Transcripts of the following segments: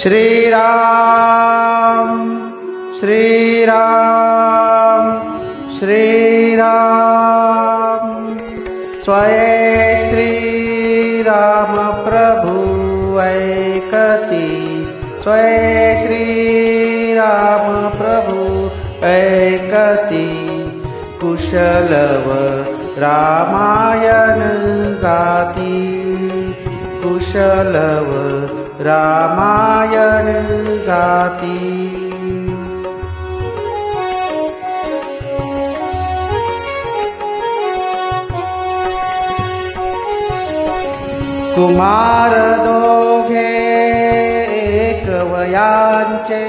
श्रीराम श्रीराम श्रीराम स्वये श्रीराम प्रभु ऐकति स्वये श्रीराम प्रभु ऐकति कुशलव रामायण गाति कुशलव रामायण गाति कुमार दोघे एक वयांचे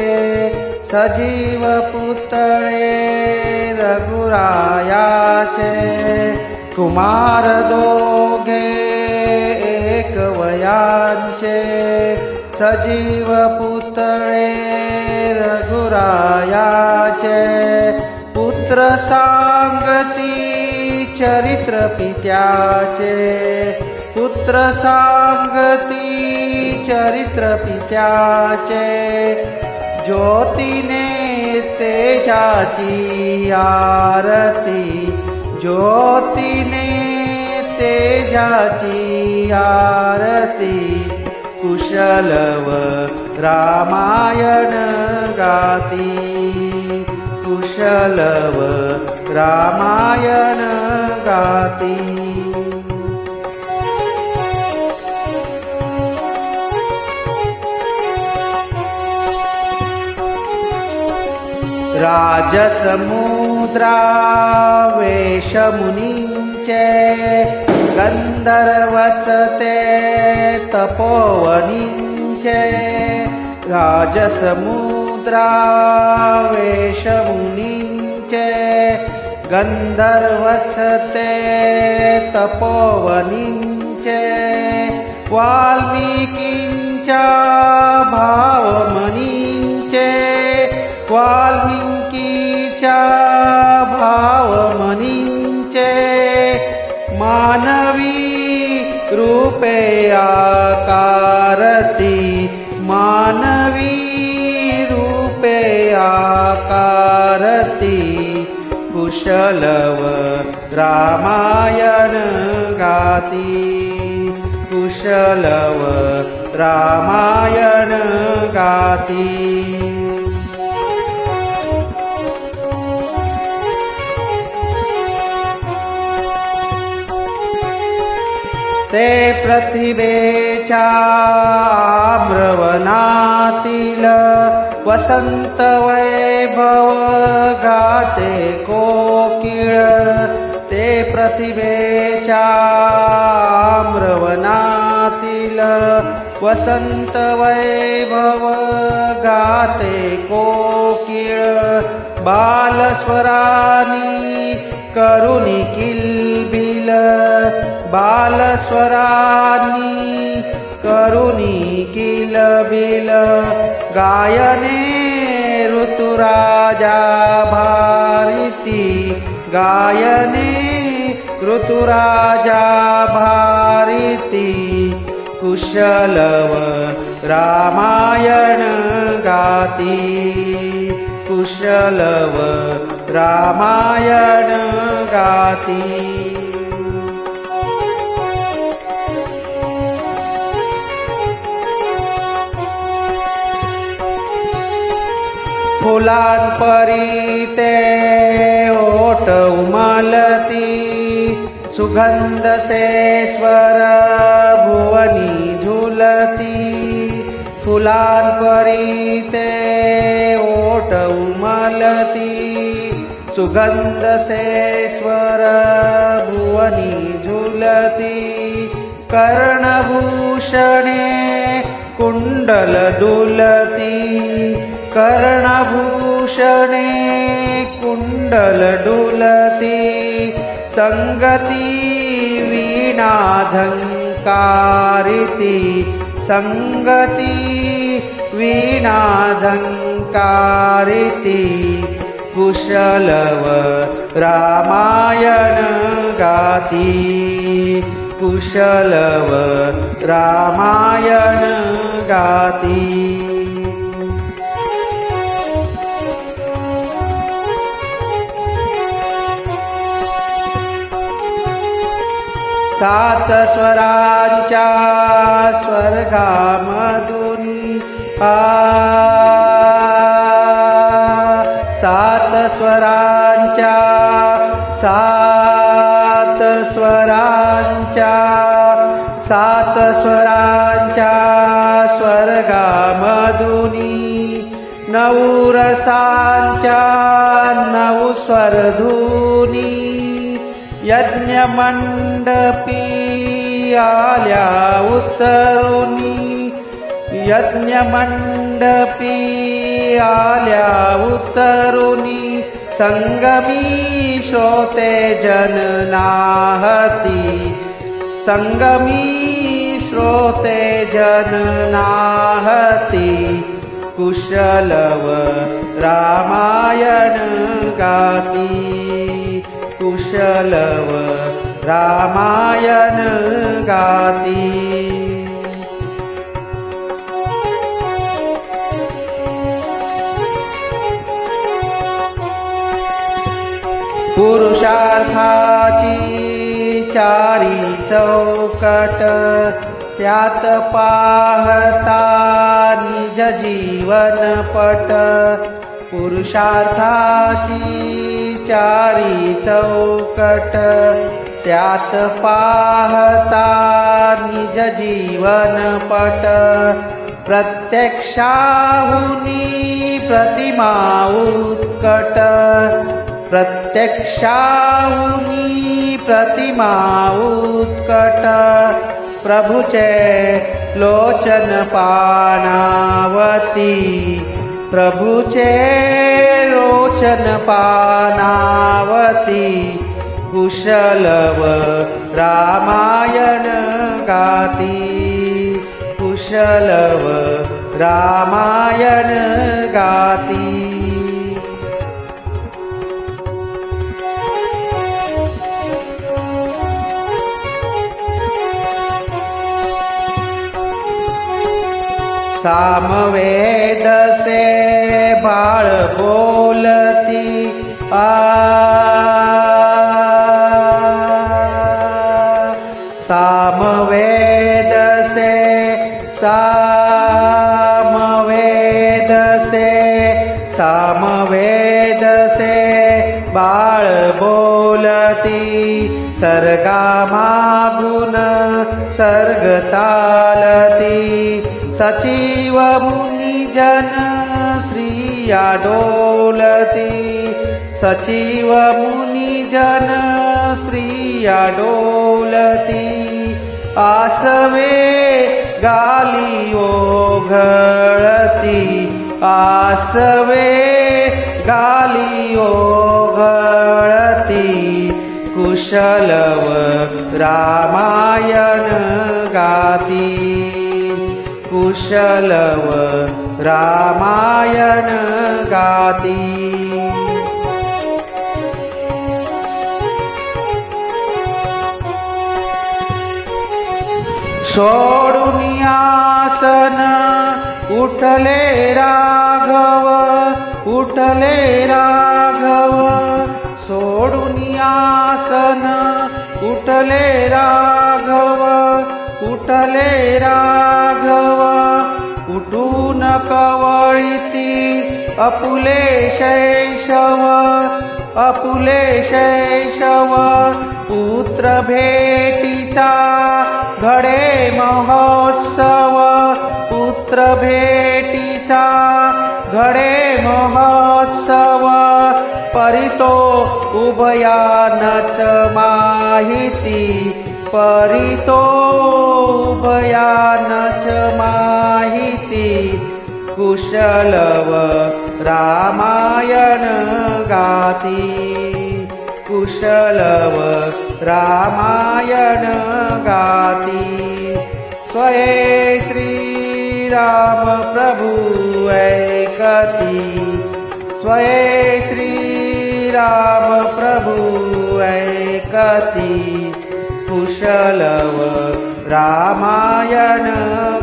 सजीव पुतळे रघुरायाचे कुमार दोघे एक वयांचे सजीव पुतळे रघुरायाचे पुत्र सांगती चरित्र पित्याचे पुत्र सांगती चरित्र पित्याचे ज्योतीने तेजाची आरती ज्योतीने तेजाची आरती कुशलव रामायण गाती कुशलव रामायण गाती राजसमुद्रा वेशमुनींचे गंधर्वचते तपोवनींचे राजसमुद्रा वेशमुनींचे गंधर्वचते तपोवनींचे वाल्मीकींच्या भावमनींचे वाल्मीकीच्या भावमनींचे मानवी रूपे आकारती मानवी रूपे आकारती कुशलव रामायण गाती कुशलव रामायण गाती ते पृथिवेच्या आम्रवनातील वसंत वैभव गाते कोकिळ ते पृथिवेच्या आम्रवनातील वसंत वैभव गाते कोकिळ बालस्वरानी करुणी किलबिल बालस्वरानी करुणी किलबिल गायने ऋतुराजा भारती गायने ऋतुराजा भारती कुशलव रामायण गाती कुशलव रामायण गाती फुलांपरी ते ओट उमलती सुगंध से स्वर भुवनी झुलती फुलांपरी ते ओट उमलती सुगंध से स्वर भुवनी झुलती कर्णभूषणे कुंडल डुलती कर्णभूषणे कुंडल डुलती संगती वीणा झंकारिती संगती वीणा झंकारिती कुशलव रामायण गाती कुशलव रामायण गाती। सात स्वरांच्या स्वर्गामधुनी सात स्वरांच्या स्वर्गामधुनी नऊ रसांच्या नऊ स्वरधुनी यज्ञमंडपी आल्या उतरुनी यज्ञमंडपी आल्या उतरुनी संगमी श्रोते जननाहती संगमी श्रोते जननाहती कुशलव रामायण गाती कुशलव रामायण गाती पुरुषार्थाची चारी चौकट त्यात पाहता निज जीवनपट पुरुषार्थाची चारी चौकट त्यात पाहता निज जीवनपट प्रत्यक्षाहुनी प्रतिमा उत्कट प्रत्यक्षाहुनी प्रतिमा उत्कट प्रभुचे लोचन पानावती प्रभुचे लोचन पानावती कुशलव रामायण गाती कुशलव रामायण गाती सामवेद से बाळ बोलती सामवेद से बाळ बोलती सर्गामागून सर्ग चालती सचिव मुनिजन स्त्रिया डोलती सचिव मुनिजन स्त्रिया डोलती आसवे गाली ओघळती आसवे गाली ओघळती कुशलव रामायण गाती कुशलव रामायण गाती सोडुनियासन उठले राघव सोडुनियासन उठले राघव उठून कवळिती अपुले शैशव पुत्र भेटीचा घडे महोत्सव पुत्र भेटीचा घडे महोत्सव परितो उभयानच माहिती परितो उभयानच माहिती कुशलव रामायण गाती कुशलव रामायण गाती स्वये श्रीराम प्रभु ऐकती स्वये श्रीराम प्रभु ऐकती कुशलव रामायण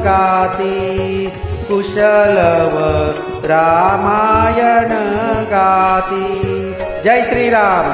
गाती कुशलव रामायण गाती। जय श्री राम।